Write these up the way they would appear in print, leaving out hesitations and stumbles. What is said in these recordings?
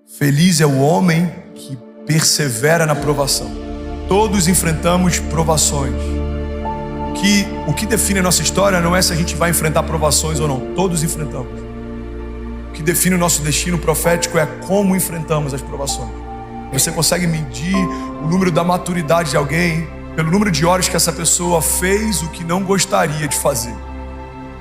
Feliz é o homem que persevera na provação. Todos enfrentamos provações. O que define a nossa história não é se a gente vai enfrentar provações ou não. Todos enfrentamos. O que define o nosso destino profético é como enfrentamos as provações. Você consegue medir o número da maturidade de alguém pelo número de horas que essa pessoa fez o que não gostaria de fazer.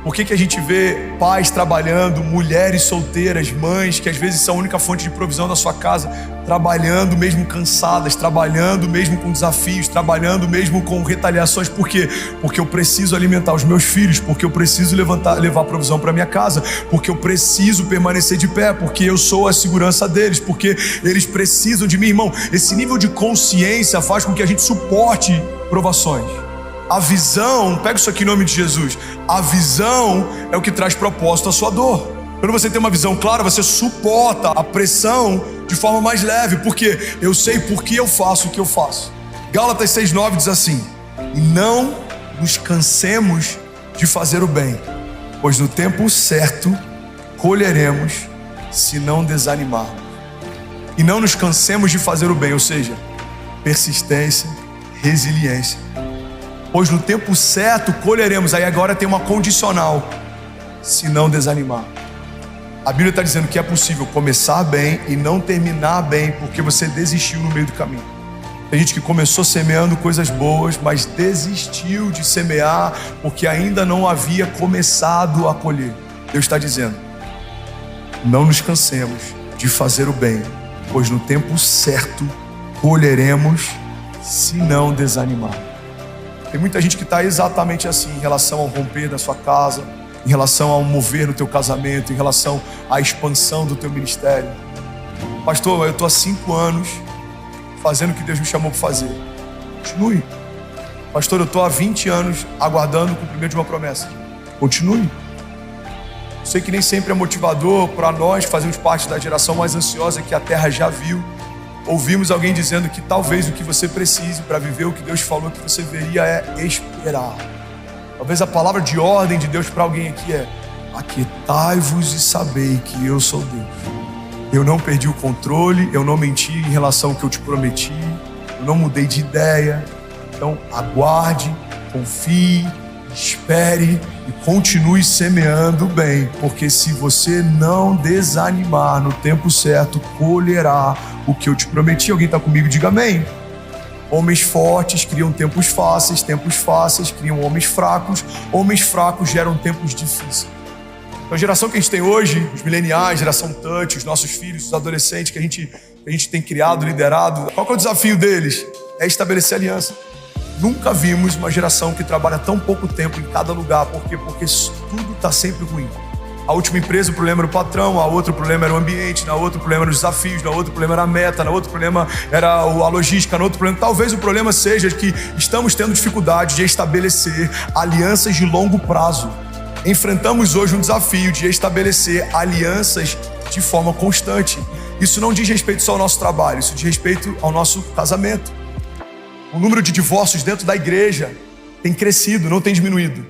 Por que a gente vê pais trabalhando, mulheres solteiras, mães que às vezes são a única fonte de provisão da sua casa, trabalhando mesmo cansadas, trabalhando mesmo com desafios, trabalhando mesmo com retaliações? Por quê? Porque eu preciso alimentar os meus filhos, porque eu preciso levar provisão para minha casa, porque eu preciso permanecer de pé, porque eu sou a segurança deles, porque eles precisam de mim. Irmão, esse nível de consciência faz com que a gente suporte provações. A visão, pega isso aqui em nome de Jesus, a visão é o que traz propósito à sua dor. Quando você tem uma visão clara, você suporta a pressão de forma mais leve, porque eu sei por que eu faço o que eu faço. Gálatas 6:9 diz assim: e não nos cansemos de fazer o bem, pois no tempo certo colheremos se não desanimarmos. E não nos cansemos de fazer o bem, ou seja, persistência, resiliência. Pois no tempo certo colheremos. Aí agora tem uma condicional: se não desanimar. A Bíblia está dizendo que é possível começar bem e não terminar bem porque você desistiu no meio do caminho. Tem gente que começou semeando coisas boas, mas desistiu de semear porque ainda não havia começado a colher. Deus está dizendo: não nos cansemos de fazer o bem, pois no tempo certo colheremos se não desanimar. Tem muita gente que está exatamente assim em relação ao romper da sua casa, em relação ao mover no teu casamento, em relação à expansão do teu ministério. Pastor, eu estou há 5 anos fazendo o que Deus me chamou para fazer. Continue. Pastor, eu estou há 20 anos aguardando o cumprimento de uma promessa. Continue. Eu sei que nem sempre é motivador para nós que fazemos parte da geração mais ansiosa que a terra já viu. Ouvimos alguém dizendo que talvez o que você precise para viver o que Deus falou que você veria é esperar. Talvez a palavra de ordem de Deus para alguém aqui é: aquietai-vos e sabei que eu sou Deus. Eu não perdi o controle, eu não menti em relação ao que eu te prometi, eu não mudei de ideia. Então aguarde, confie, espere e continue semeando bem, porque se você não desanimar, no tempo certo colherá o que eu te prometi. Alguém está comigo? Diga amém. Homens fortes criam tempos fáceis criam homens fracos geram tempos difíceis. Então a geração que a gente tem hoje, os mileniais, geração touch, os nossos filhos, os adolescentes que a gente tem criado, liderado, qual que é o desafio deles? É estabelecer aliança. Nunca vimos uma geração que trabalha tão pouco tempo em cada lugar. Por quê? Porque tudo está sempre ruim. A última empresa, o problema era o patrão, a outro problema era o ambiente, na outro problema eram os desafios, na outro problema era a meta, na outro problema era a logística, na outro problema... Talvez o problema seja que estamos tendo dificuldade de estabelecer alianças de longo prazo. Enfrentamos hoje um desafio de estabelecer alianças de forma constante. Isso não diz respeito só ao nosso trabalho, isso diz respeito ao nosso casamento. O número de divórcios dentro da igreja tem crescido, não tem diminuído.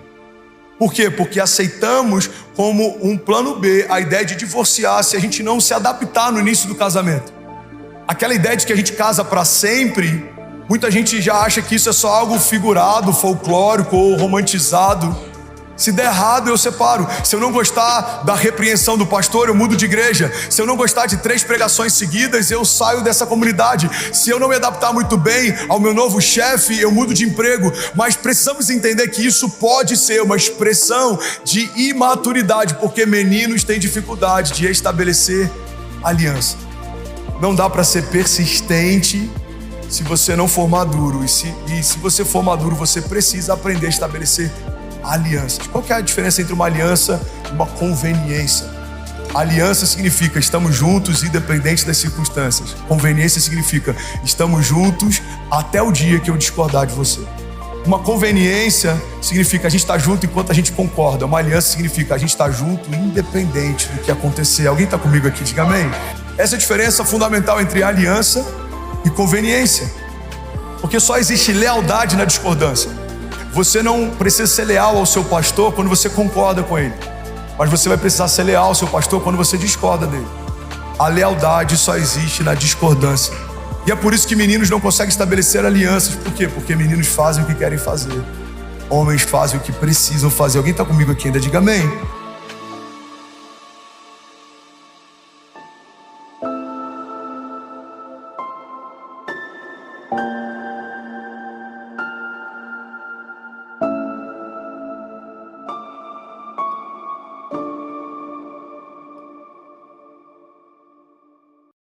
Por quê? Porque aceitamos como um plano B a ideia de divorciar se a gente não se adaptar no início do casamento. Aquela ideia de que a gente casa para sempre, muita gente já acha que isso é só algo figurado, folclórico ou romantizado. Se der errado, eu separo. Se eu não gostar da repreensão do pastor, eu mudo de igreja. Se eu não gostar de 3 pregações seguidas, eu saio dessa comunidade. Se eu não me adaptar muito bem ao meu novo chefe, eu mudo de emprego. Mas precisamos entender que isso pode ser uma expressão de imaturidade, porque meninos têm dificuldade de estabelecer aliança. Não dá para ser persistente se você não for maduro. E se você for maduro, você precisa aprender a estabelecer alianças. Qual que é a diferença entre uma aliança e uma conveniência? Aliança significa estamos juntos independente das circunstâncias. Conveniência significa estamos juntos até o dia que eu discordar de você. Uma conveniência significa a gente está junto enquanto a gente concorda. Uma aliança significa a gente está junto independente do que acontecer. Alguém está comigo aqui? Diga amém. Essa é a diferença fundamental entre aliança e conveniência. Porque só existe lealdade na discordância. Você não precisa ser leal ao seu pastor quando você concorda com ele, mas você vai precisar ser leal ao seu pastor quando você discorda dele. A lealdade só existe na discordância. E é por isso que meninos não conseguem estabelecer alianças. Por quê? Porque meninos fazem o que querem fazer. Homens fazem o que precisam fazer. Alguém está comigo aqui ainda? Diga amém.